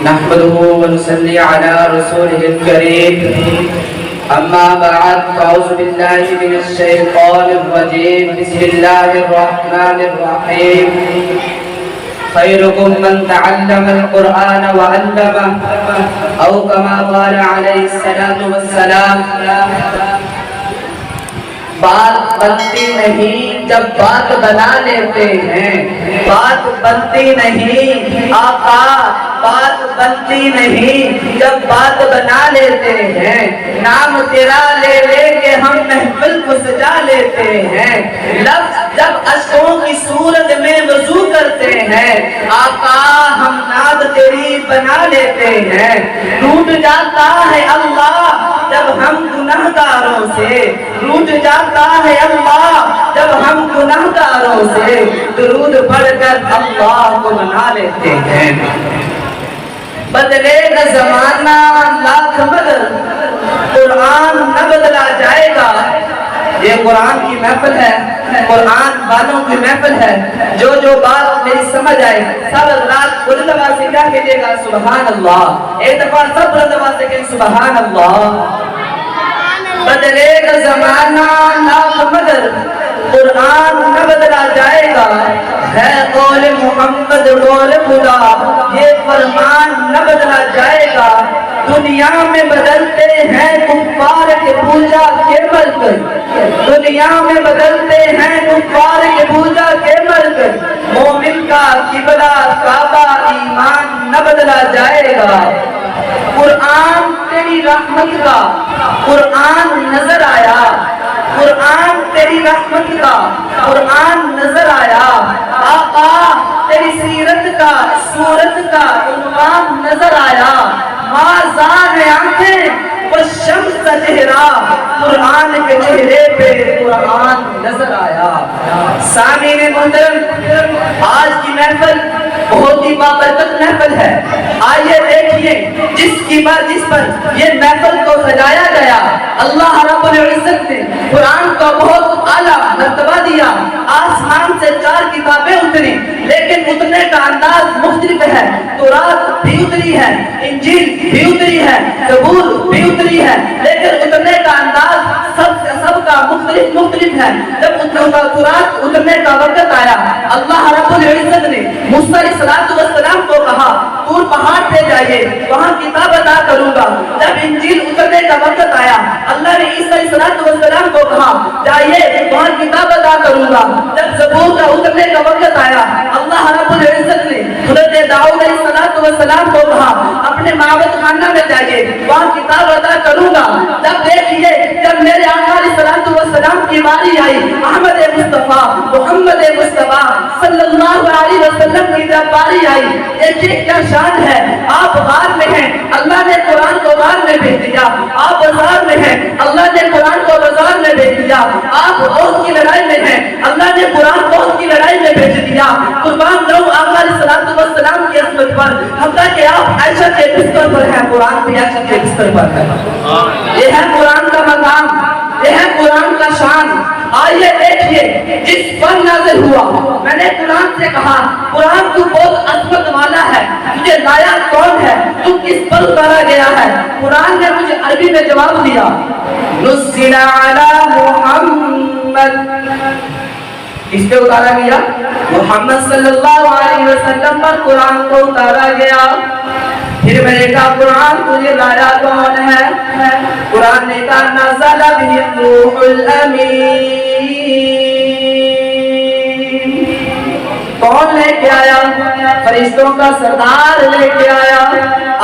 نحمده ونصلي على رسوله الكريم أما بعد فأعوذ بالله من الشيطان الرجيم بسم الله الرحمن الرحيم خيركم من تعلم القرآن وعلمه أو كما قال عليه الصلاة والسلام بات بنتی نہیں جب بات بنا لیتے ہیں، بات بنتی نہیں آقا، بات بنتی نہیں جب بات بنا لیتے ہیں، نام تیرا لے لے کے ہم محفل کو سجا لیتے ہیں، لفظ جب اشکوں کی صورت میں وضو کرتے ہیں، آقا ہم ناد تیری بنا لیتے ہیں، ٹوٹ جاتا ہے اللہ جب ہم گناہگاروں سے، ٹوٹ جاتا ہے اللہ جب ہم گناہگاروں سے درود پڑھ کر اللہ کو منا لیتے ہیں۔ بدلے گا زمانہ لاکھ بدل، قرآن نہ بدلا جائے گا۔ یہ قرآن کی محفل ہے، قرآن والوں کی محفل ہے۔ جو جو بات میری سمجھ آئے سب رات بلند آواز سے کیا کہیے گا؟ سبحان اللہ۔ ایک دفعہ سب بلند آواز سے کہیں سبحان اللہ۔ بدلے گا زمانہ لاکھ بدل، قرآن نہ بدلا جائے گا، ہے قول محمد قول خدا، یہ فرمان نہ بدلا جائے گا۔ دنیا میں بدلتے ہیں کفار کے پوجا کے مرکز، دنیا میں بدلتے ہیں کفار کے پوجا کے مرکز، مومن کا قبلہ کعبہ ایمان نہ بدلا جائے گا۔ قرآن تیری رحمت کا قرآن نظر آیا، قرآن تیری رحمت کا قرآن نظر آیا، آقا تیری سیرت کا صورت کا عنوان نظر آیا، مازار آنکھیں وہ شمس کا چہرہ، قرآن کے چہرے پہ قرآن نظر آیا۔ سامعین محترم، آج کی محفل بہت ہی بابرکت محفل ہے۔ آئیے دیکھیے جس پر یہ محفل کو سجایا گیا، اللہ رب العزت نے قرآن کو بہت اعلیٰ مرتبہ دیا۔ آسمان سے 4 کتابیں اتری، لیکن اتنے کا انداز مختلف ہے۔ تورات بھی اتری ہے، انجیل بھی اتری ہے، زبور بھی اتری ہے، لیکن اتنے کا انداز سب کا مختلف ہے۔ جب تورات اترنے کا وقت آیا، اللہ رب العزت نے موسیٰ علیہ السلام کو کہا طور پہاڑ پہ جائیے، وہاں کتاب عطا کروں گا۔ جب انجیل اترنے کا وقت آیا، اللہ نے عیسیٰ علیہ السلام کو کہا جائیے وہاں کتاب عطا کروں گا۔ جب زبور کا اترنے کا وقت آیا، اللہ رب العزت نے حضرت داؤد علیہ السلام کو کہا اپنے معبد خانہ میں جائیے، وہاں کتاب عطا کروں گا۔ جب دیکھیے جب میرے آقا علیہ السلام کی باری آئی، احمد مصطفیٰ محمد مصطفیٰ صلی اللہ علیہ وسلم کی جب باری آئی، دیکھیے کیا شان ہے۔ آپ غار میں ہیں، اللہ نے قرآن کو غار میں بھیج دیا۔ آپ بازار میں ہیں، اللہ نے قرآن کو بازار میں بھیج دیا۔ آپ عہد کی لڑائی میں ہیں، اللہ نے قرآن عہد کی لڑائی میں بھیج دیا۔ قربان جاؤں آقا علیہ السلام کی عظمت پر، حتیٰ کہ آپ عائشہ کے بستر پر ہیں، قرآن بھی عائشہ کے بستر پر ہے۔ یہ ہے قرآن کا مقام، یہ ہے قرآن کا شان۔ آئیے دیکھیے جس پر نازل ہوا، میں نے قرآن سے کہا قرآن تو بہت عظمت والا ہے، مجھے لایا کون ہے، تو کس پر اتارا گیا ہے؟ قرآن نے مجھے عربی میں جواب دیا، نزل علی محمد، کس پہ اتارا گیا؟ محمد صلی اللہ علیہ وسلم پر قرآن کو اتارا گیا۔ پھر میں نے کہا قرآن تجھے لایا کون ہے؟ قرآن نے کہا نزل بہ الروح الامین، کون لے کے آیا؟ فرشتوں کا سردار لے کے آیا۔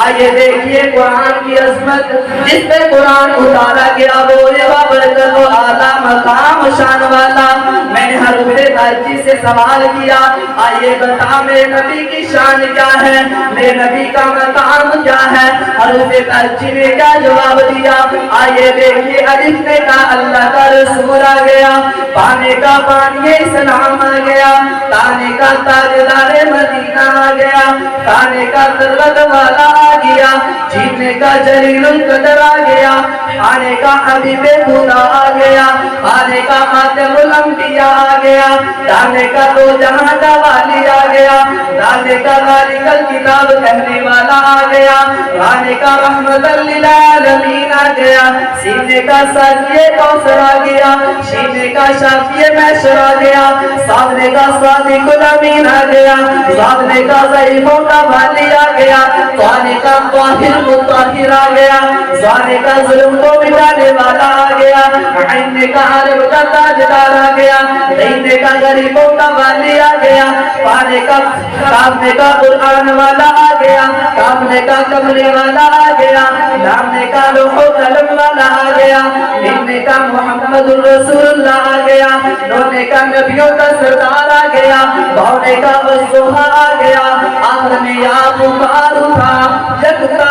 آئیے دیکھیے قرآن کی عظمت، جس پہ قرآن اتارا گیا وہ یہ بابرکت و اعلیٰ مقام شان والا۔ میں نے حروف ترجیح سے سوال کیا، آئیے بتا میرے نبی کی شان کیا ہے، میرے نبی کا مقام کیا ہے؟ حروف ترجیح نے کیا جواب دیا؟ آئیے دیکھیے الف نے کہا اللہ کا رسول آ گیا، پانے کا پانی اسلام آ گیا، تانے کا تاجدار مدینہ آ گیا، کھانے کا ثروت والا آ گیا، جینے کا جلیل القدر آ گیا، کھانے کا حبیب خدا آ گیا، کھانے کا خاتم الانبیاء آ گیا، دانے کا دو جہاں کا والی آ گیا، دانے کا ذالک الکتاب کہنے والا آ گیا, رانے کا رحمت للعالمین آ گیا, سینے کا ساقی کوثر آ گیا, شینے کا شافی محشر آ گیا, سامنے کا صادق الامین آ گیا, سامنے کا ضعیفوں کا والی آ گیا, سامنے کا طاہر مطہر آ گیا, سامنے کا ظلم کو مٹانے والا آ گیا, عین کا عرب کا تاجدار آ گیا, دینے کا غریبوں کا والی آ گیا, پانے کا کامنے کا قرآن والا آ گیا, کامنے کا کملی والا آ گیا, نامنے کا لوح و قلم والا آ گیا, ملنے کا محمد الرسول اللہ آ گیا, رونے کا نبیوں کا سردار آ گیا, بھونے کا وصوحہ آ گیا, آخر میں یا پکار اٹھا جگتا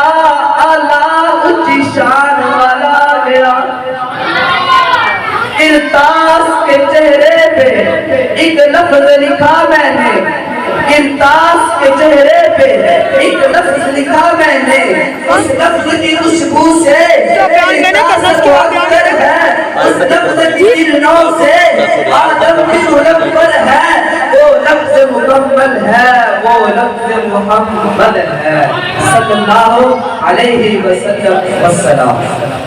اللہ اچھی شان والا آ گیا. ارتاس کے چہرے پہ ایک لفظ لکھا میں نے, ارتاس کے چہرے پہ ایک لفظ لکھا میں نے, اس لفظ کی خوشبو سے ارتاس کو اکثر ہے, اس لفظ کی کرنوں سے آدم کی سلب پر ہے, وہ لفظ مکمل ہے, وہ لفظ محمد ہے صلی اللہ علیہ وسلم. والسلام.